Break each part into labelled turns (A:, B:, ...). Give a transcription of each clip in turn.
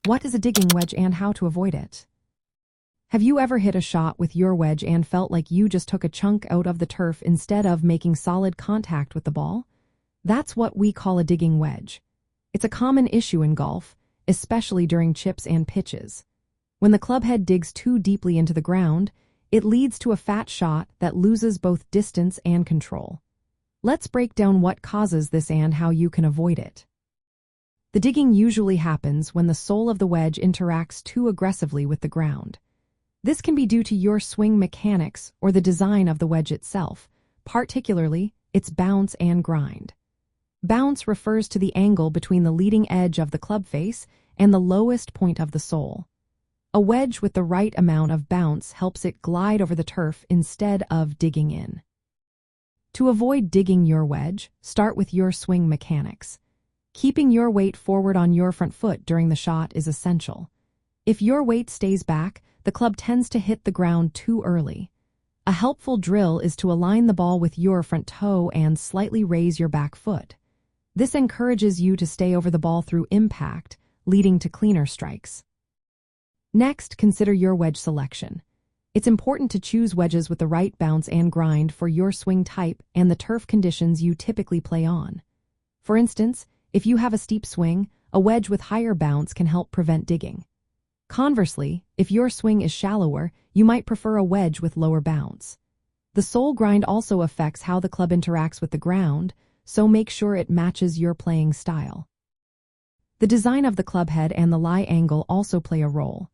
A: What is a digging wedge and how to avoid it? Have you ever hit a shot with your wedge and felt like you just took a chunk out of the turf instead of making solid contact with the ball? That's what we call a digging wedge. It's a common issue in golf, especially during chips and pitches. When the clubhead digs too deeply into the ground, it leads to a fat shot that loses both distance and control. Let's break down what causes this and how you can avoid it. The digging usually happens when the sole of the wedge interacts too aggressively with the ground. This can be due to your swing mechanics or the design of the wedge itself, particularly its bounce and grind. Bounce refers to the angle between the leading edge of the club face and the lowest point of the sole. A wedge with the right amount of bounce helps it glide over the turf instead of digging in. To avoid digging your wedge, start with your swing mechanics. Keeping your weight forward on your front foot during the shot is essential. If your weight stays back, the club tends to hit the ground too early. A helpful drill is to align the ball with your front toe and slightly raise your back foot. This encourages you to stay over the ball through impact, leading to cleaner strikes. Next, consider your wedge selection. It's important to choose wedges with the right bounce and grind for your swing type and the turf conditions you typically play on. For instance, if you have a steep swing, a wedge with higher bounce can help prevent digging. Conversely, if your swing is shallower, you might prefer a wedge with lower bounce. The sole grind also affects how the club interacts with the ground, so make sure it matches your playing style. The design of the club head and the lie angle also play a role.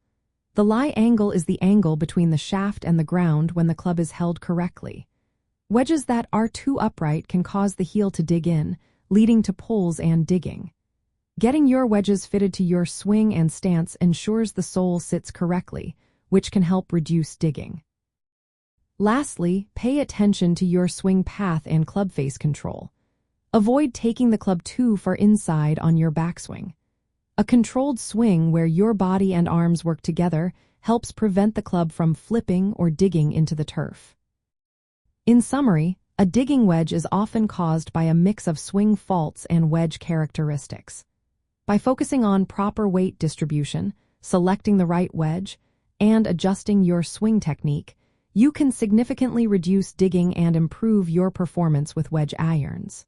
A: The lie angle is the angle between the shaft and the ground when the club is held correctly. Wedges that are too upright can cause the heel to dig in, leading to pulls and digging. Getting your wedges fitted to your swing and stance ensures the sole sits correctly, which can help reduce digging. Lastly, pay attention to your swing path and club face control. Avoid taking the club too far inside on your backswing. A controlled swing where your body and arms work together helps prevent the club from flipping or digging into the turf. In summary, a digging wedge is often caused by a mix of swing faults and wedge characteristics. By focusing on proper weight distribution, selecting the right wedge, and adjusting your swing technique, you can significantly reduce digging and improve your performance with wedge irons.